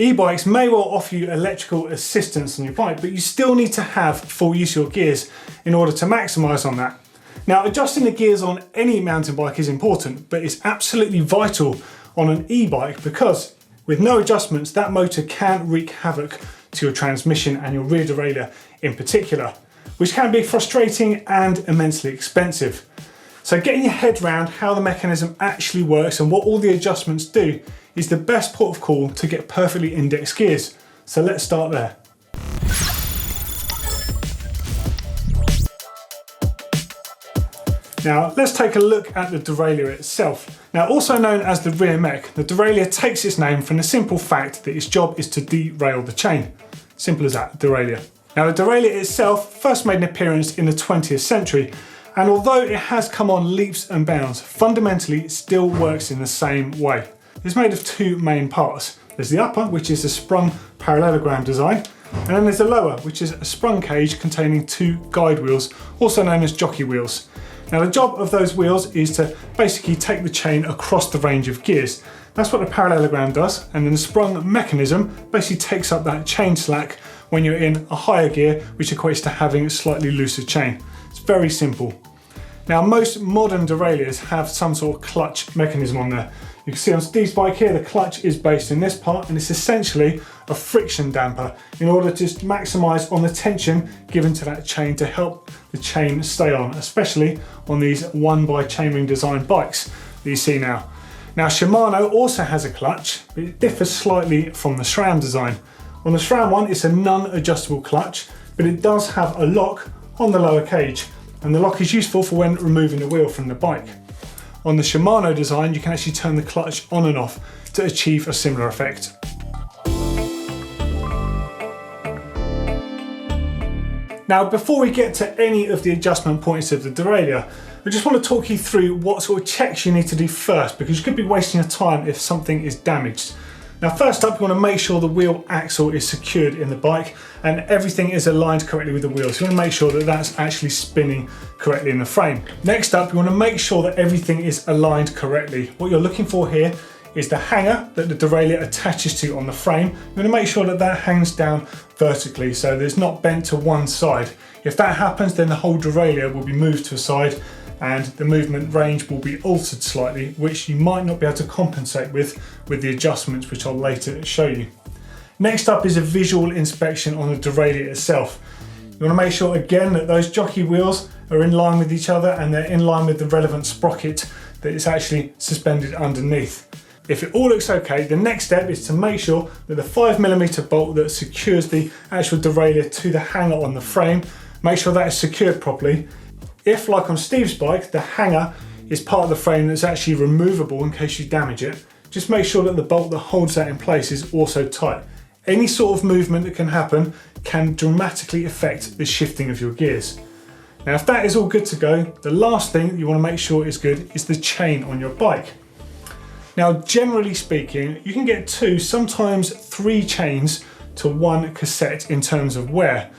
E-bikes may well offer you electrical assistance on your bike, but you still need to have full use of your gears in order to maximise on that. Now, adjusting the gears on any mountain bike is important, but it's absolutely vital on an e-bike because with no adjustments, that motor can wreak havoc to your transmission and your rear derailleur in particular, which can be frustrating and immensely expensive. So getting your head around how the mechanism actually works and what all the adjustments do is the best port of call to get perfectly indexed gears. So let's start there. Now let's take a look at the derailleur itself. Now, also known as the rear mech, the derailleur takes its name from the simple fact that its job is to derail the chain. Simple as that, derailleur. Now the derailleur itself first made an appearance in the 20th century, and although it has come on leaps and bounds, fundamentally it still works in the same way. It's made of two main parts. There's the upper, which is a sprung parallelogram design, and then there's the lower, which is a sprung cage containing two guide wheels, also known as jockey wheels. Now the job of those wheels is to basically take the chain across the range of gears. That's what the parallelogram does, and then the sprung mechanism basically takes up that chain slack when you're in a higher gear, which equates to having a slightly looser chain. It's very simple. Now most modern derailleurs have some sort of clutch mechanism on there. You can see on Steve's bike here, the clutch is based in this part, and it's essentially a friction damper in order to maximise on the tension given to that chain to help the chain stay on, especially on these one-by chainring design bikes that you see now. Now Shimano also has a clutch, but it differs slightly from the SRAM design. On the SRAM one, it's a non-adjustable clutch, but it does have a lock on the lower cage, and the lock is useful for when removing the wheel from the bike. On the Shimano design, you can actually turn the clutch on and off to achieve a similar effect. Now, before we get to any of the adjustment points of the derailleur, I just want to talk you through what sort of checks you need to do first, because you could be wasting your time if something is damaged. Now, first up, you want to make sure the wheel axle is secured in the bike and everything is aligned correctly with the wheel. So you want to make sure that that's actually spinning correctly in the frame. Next up, you want to make sure that everything is aligned correctly. What you're looking for here is the hanger that the derailleur attaches to on the frame. You want to make sure that that hangs down vertically, so there's not bent to one side. If that happens, then the whole derailleur will be moved to a side and the movement range will be altered slightly, which you might not be able to compensate with the adjustments, which I'll later show you. Next up is a visual inspection on the derailleur itself. You want to make sure again that those jockey wheels are in line with each other and they're in line with the relevant sprocket that is actually suspended underneath. If it all looks okay, the next step is to make sure that the 5mm bolt that secures the actual derailleur to the hanger on the frame, make sure that is secured properly. If, like on Steve's bike, the hanger is part of the frame that's actually removable in case you damage it, just make sure that the bolt that holds that in place is also tight. Any sort of movement that can happen can dramatically affect the shifting of your gears. Now, if that is all good to go, the last thing that you want to make sure is good is the chain on your bike. Now, generally speaking, you can get 2, sometimes 3 chains to one cassette in terms of wear.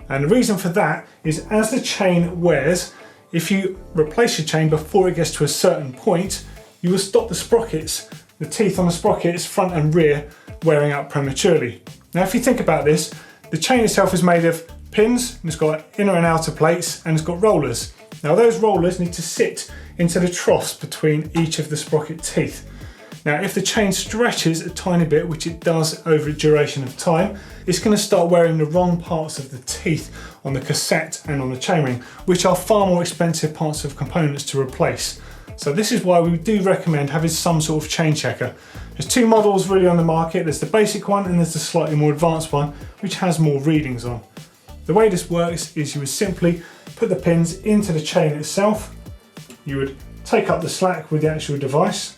And the reason for that is as the chain wears, if you replace your chain before it gets to a certain point, you will stop the sprockets, the teeth on the sprockets, front and rear, wearing out prematurely. Now, if you think about this, the chain itself is made of pins, and it's got inner and outer plates, and it's got rollers. Now, those rollers need to sit into the troughs between each of the sprocket teeth. Now, if the chain stretches a tiny bit, which it does over a duration of time, it's going to start wearing the wrong parts of the teeth on the cassette and on the chainring, which are far more expensive parts of components to replace. So this is why we do recommend having some sort of chain checker. There's 2 models really on the market. There's the basic one and there's the slightly more advanced one, which has more readings on. The way this works is you would simply put the pins into the chain itself. You would take up the slack with the actual device,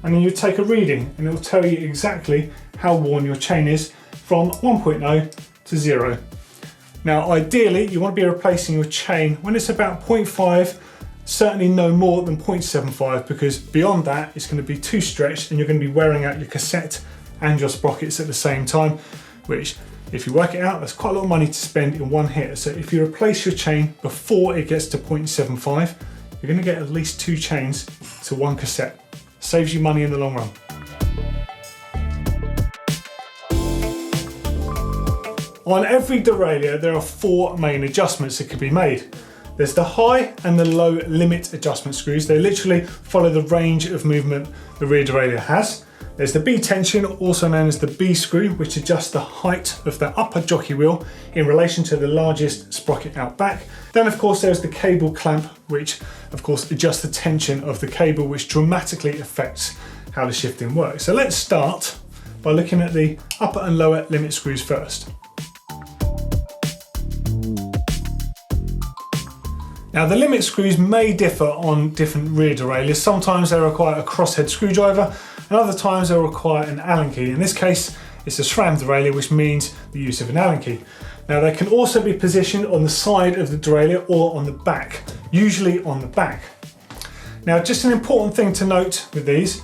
and then you take a reading and it will tell you exactly how worn your chain is from 1.0 to 0. Now, ideally, you want to be replacing your chain when it's about 0.5, certainly no more than 0.75, because beyond that, it's going to be too stretched and you're going to be wearing out your cassette and your sprockets at the same time, which, if you work it out, that's quite a lot of money to spend in one hit. So if you replace your chain before it gets to 0.75, you're going to get at least 2 chains to one cassette. Saves you money in the long run. On every derailleur, there are 4 main adjustments that can be made. There's the high and the low limit adjustment screws. They literally follow the range of movement the rear derailleur has. There's the B tension, also known as the B screw, which adjusts the height of the upper jockey wheel in relation to the largest sprocket out back. Then of course there's the cable clamp, which of course adjusts the tension of the cable, which dramatically affects how the shifting works. So let's start by looking at the upper and lower limit screws first. Now the limit screws may differ on different rear derailleurs. Sometimes they require a crosshead screwdriver and other times they'll require an Allen key. In this case, it's a SRAM derailleur, which means the use of an Allen key. Now they can also be positioned on the side of the derailleur or on the back, usually on the back. Now just an important thing to note with these,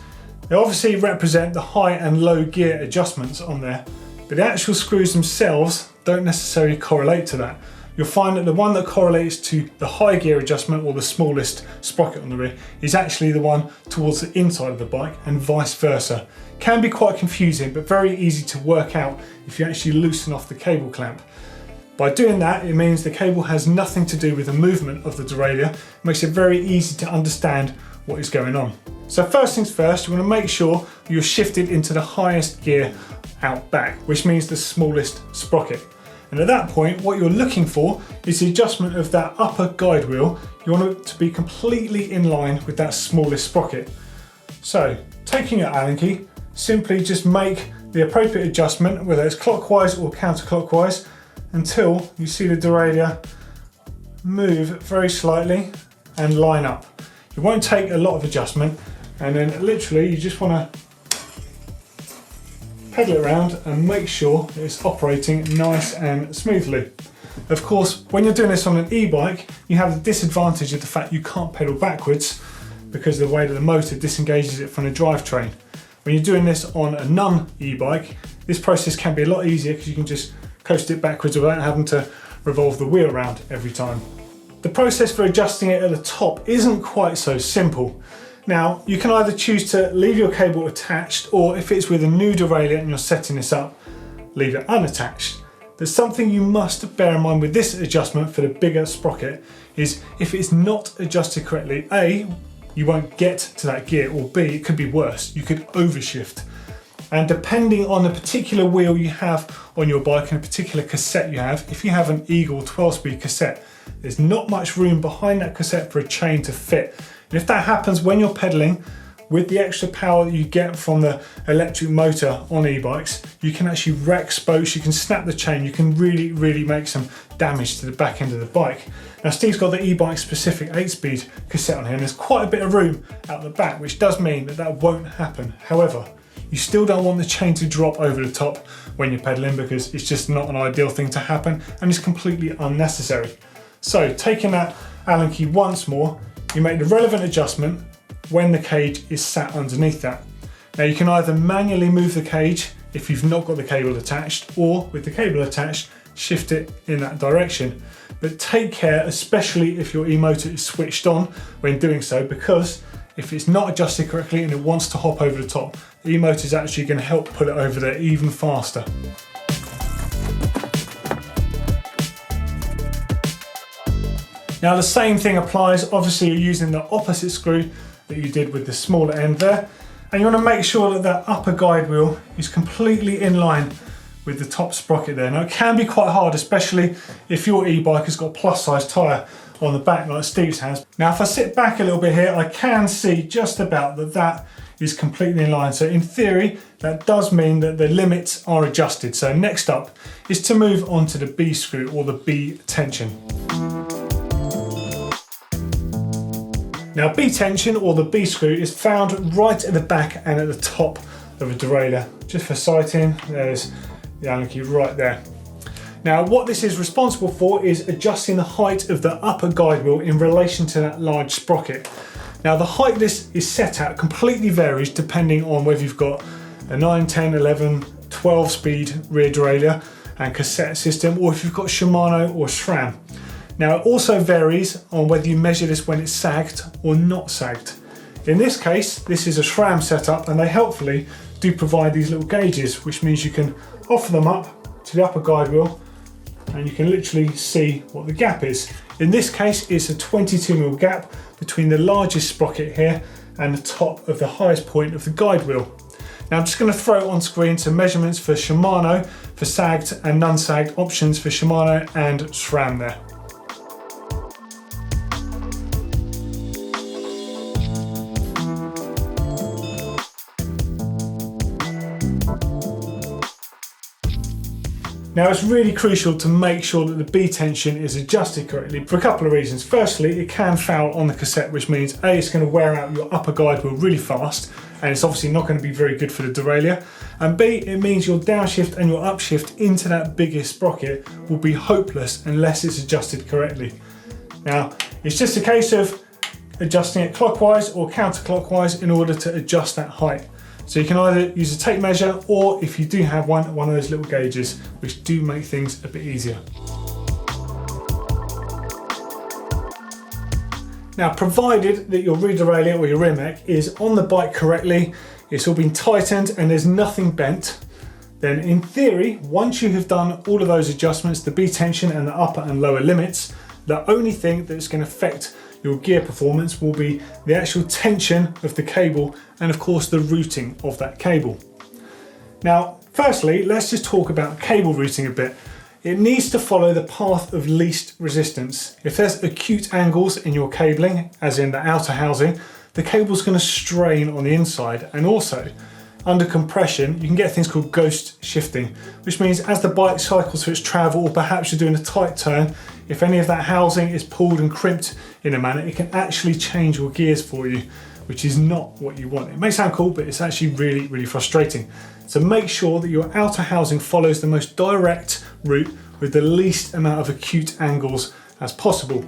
they obviously represent the high and low gear adjustments on there, but the actual screws themselves don't necessarily correlate to that. You'll find that the one that correlates to the high gear adjustment, or the smallest sprocket on the rear, is actually the one towards the inside of the bike, and vice versa. Can be quite confusing, but very easy to work out if you actually loosen off the cable clamp. By doing that, it means the cable has nothing to do with the movement of the derailleur. It makes it very easy to understand what is going on. So first things first, you want to make sure you're shifted into the highest gear out back, which means the smallest sprocket. And at that point, what you're looking for is the adjustment of that upper guide wheel. You want it to be completely in line with that smallest sprocket. So, taking your Allen key, simply just make the appropriate adjustment, whether it's clockwise or counterclockwise, until you see the derailleur move very slightly and line up. It won't take a lot of adjustment, and then literally you just want to pedal it around and make sure that it's operating nice and smoothly. Of course, when you're doing this on an e-bike, you have the disadvantage of the fact you can't pedal backwards because of the way that the motor disengages it from the drivetrain. When you're doing this on a non-e-bike, this process can be a lot easier because you can just coast it backwards without having to revolve the wheel around every time. The process for adjusting it at the top isn't quite so simple. Now, you can either choose to leave your cable attached, or if it's with a new derailleur and you're setting this up, leave it unattached. There's something you must bear in mind with this adjustment for the bigger sprocket, is if it's not adjusted correctly, A, you won't get to that gear, or B, it could be worse, you could overshift. And depending on the particular wheel you have on your bike and a particular cassette you have, if you have an Eagle 12-speed cassette, there's not much room behind that cassette for a chain to fit. And if that happens when you're pedaling, with the extra power that you get from the electric motor on e-bikes, you can actually wreck spokes, you can snap the chain, you can really make some damage to the back end of the bike. Now Steve's got the e-bike specific 8-speed cassette on here, and there's quite a bit of room out the back, which does mean that that won't happen. However, you still don't want the chain to drop over the top when you're pedaling, because it's just not an ideal thing to happen and it's completely unnecessary. So taking that Allen key once more, you make the relevant adjustment when the cage is sat underneath that. Now you can either manually move the cage if you've not got the cable attached, or with the cable attached, shift it in that direction. But take care, especially if your e-motor is switched on when doing so, because if it's not adjusted correctly and it wants to hop over the top, the e-motor is actually going to help pull it over there even faster. Now the same thing applies, obviously you're using the opposite screw that you did with the smaller end there, and you want to make sure that that upper guide wheel is completely in line with the top sprocket there. Now it can be quite hard, especially if your e-bike has got a plus size tyre on the back like Steve's has. Now if I sit back a little bit here, I can see just about that is completely in line. So in theory, that does mean that the limits are adjusted. So next up is to move on to the B screw, or the B tension. Now B tension, or the B screw, is found right at the back and at the top of a derailleur. Just for sighting, there's the Allen key right there. Now what this is responsible for is adjusting the height of the upper guide wheel in relation to that large sprocket. Now the height this is set at completely varies depending on whether you've got a 9, 10, 11, 12 speed rear derailleur and cassette system, or if you've got Shimano or SRAM. Now it also varies on whether you measure this when it's sagged or not sagged. In this case, this is a SRAM setup, and they helpfully do provide these little gauges, which means you can offer them up to the upper guide wheel and you can literally see what the gap is. In this case, it's a 22mm gap between the largest sprocket here and the top of the highest point of the guide wheel. Now I'm just going to throw on screen some measurements for Shimano, for sagged and non-sagged options for Shimano and SRAM there. Now it's really crucial to make sure that the B tension is adjusted correctly for a couple of reasons. Firstly, it can foul on the cassette, which means A, it's going to wear out your upper guide wheel really fast, and it's obviously not going to be very good for the derailleur. And B, it means your downshift and your upshift into that biggest sprocket will be hopeless unless it's adjusted correctly. Now, it's just a case of adjusting it clockwise or counterclockwise in order to adjust that height. So you can either use a tape measure, or if you do have one of those little gauges, which do make things a bit easier. Now, provided that your rear derailleur or your rear mech is on the bike correctly, it's all been tightened and there's nothing bent, then in theory, once you have done all of those adjustments, the B tension and the upper and lower limits, the only thing that's going to affect your gear performance will be the actual tension of the cable and of course the routing of that cable. Now, firstly, let's just talk about cable routing a bit. It needs to follow the path of least resistance. If there's acute angles in your cabling, as in the outer housing, the cable's going to strain on the inside, and also under compression you can get things called ghost shifting, which means as the bike cycles through its travel, or perhaps you're doing a tight turn, if any of that housing is pulled and crimped in a manner, it can actually change your gears for you, which is not what you want. It may sound cool, but it's actually really, really frustrating. So make sure that your outer housing follows the most direct route with the least amount of acute angles as possible.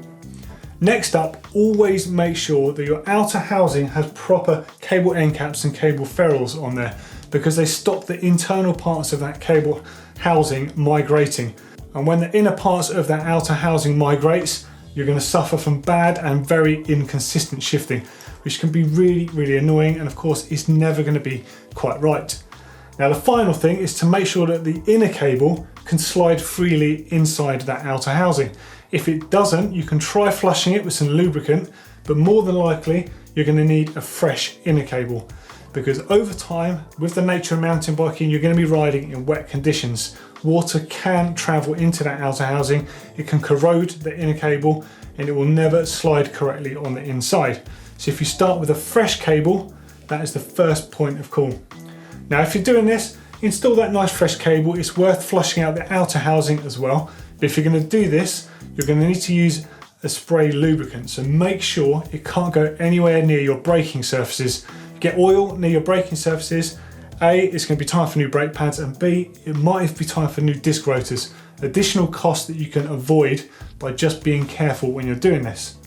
Next up, always make sure that your outer housing has proper cable end caps and cable ferrules on there, because they stop the internal parts of that cable housing migrating. And when the inner parts of that outer housing migrates, you're going to suffer from bad and very inconsistent shifting, which can be really, really annoying, and of course it's never going to be quite right. Now the final thing is to make sure that the inner cable can slide freely inside that outer housing. If it doesn't, you can try flushing it with some lubricant, but more than likely you're going to need a fresh inner cable, because over time, with the nature of mountain biking, you're going to be riding in wet conditions. Water can travel into that outer housing, it can corrode the inner cable, and it will never slide correctly on the inside. So if you start with a fresh cable, that is the first point of call. Now if you're doing this, install that nice fresh cable. It's worth flushing out the outer housing as well. But if you're going to do this, you're going to need to use a spray lubricant. So make sure it can't go anywhere near your braking surfaces. Get oil near your braking surfaces. A, it's going to be time for new brake pads, and B, it might be time for new disc rotors. Additional costs that you can avoid by just being careful when you're doing this.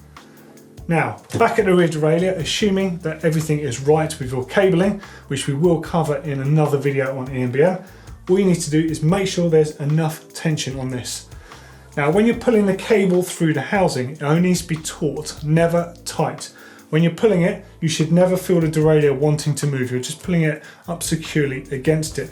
Now, back at the rear derailleur, assuming that everything is right with your cabling, which we will cover in another video on EMBN, all you need to do is make sure there's enough tension on this. Now, when you're pulling the cable through the housing, it only needs to be taut, never tight. When you're pulling it, you should never feel the derailleur wanting to move. You're just pulling it up securely against it.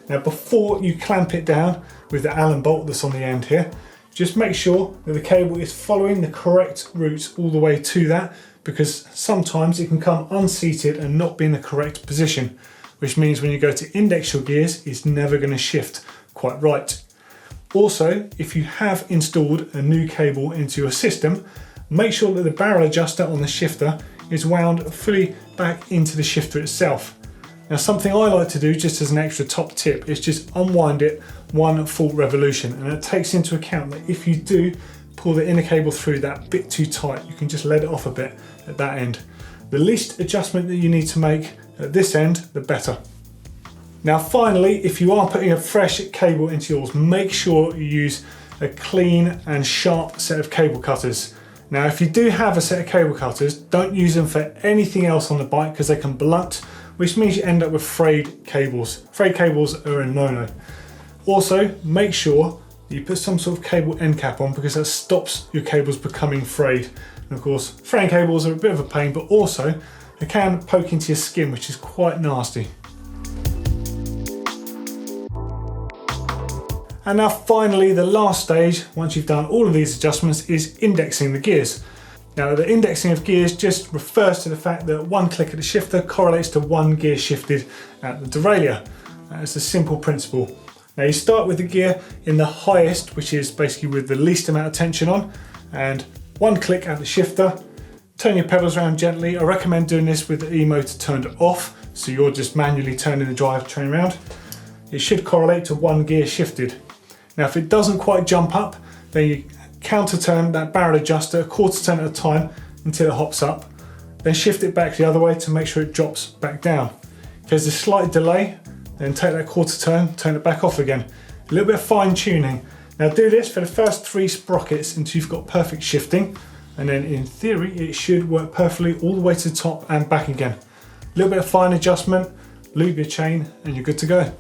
Now, before you clamp it down with the Allen bolt that's on the end here, just make sure that the cable is following the correct route all the way to that, because sometimes it can come unseated and not be in the correct position, which means when you go to index your gears, it's never going to shift quite right. Also, if you have installed a new cable into your system, make sure that the barrel adjuster on the shifter is wound fully back into the shifter itself. Now, something I like to do just as an extra top tip is just unwind it one full revolution, and it takes into account that if you do pull the inner cable through that bit too tight, you can just let it off a bit at that end. The least adjustment that you need to make at this end, the better. Now finally, if you are putting a fresh cable into yours, make sure you use a clean and sharp set of cable cutters. Now if you do have a set of cable cutters, don't use them for anything else on the bike because they can blunt, which means you end up with frayed cables. Frayed cables are a no-no. Also, make sure that you put some sort of cable end cap on, because that stops your cables becoming frayed. And of course, fraying cables are a bit of a pain, but also they can poke into your skin, which is quite nasty. And now finally, the last stage, once you've done all of these adjustments, is indexing the gears. Now the indexing of gears just refers to the fact that one click at the shifter correlates to one gear shifted at the derailleur. It's a simple principle. Now you start with the gear in the highest, which is basically with the least amount of tension on, and one click at the shifter. Turn your pedals around gently. I recommend doing this with the e-motor turned off, so you're just manually turning the drivetrain around. It should correlate to one gear shifted. Now if it doesn't quite jump up, then you counter turn that barrel adjuster a quarter turn at a time until it hops up, then shift it back the other way to make sure it drops back down. If there's a slight delay, then take that quarter turn it back off again. A little bit of fine tuning. Now do this for the first 3 sprockets until you've got perfect shifting, and then in theory it should work perfectly all the way to the top and back again. A little bit of fine adjustment, lube your chain, and you're good to go.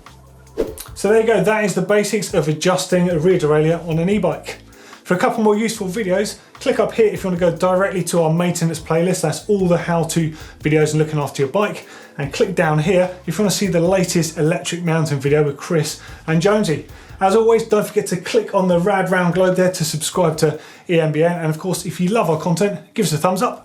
So there you go, that is the basics of adjusting a rear derailleur on an e-bike. For a couple more useful videos, click up here if you want to go directly to our maintenance playlist. That's all the how-to videos and looking after your bike. And click down here if you want to see the latest electric mountain video with Chris and Jonesy. As always, don't forget to click on the rad round globe there to subscribe to EMBN. And of course, if you love our content, give us a thumbs up.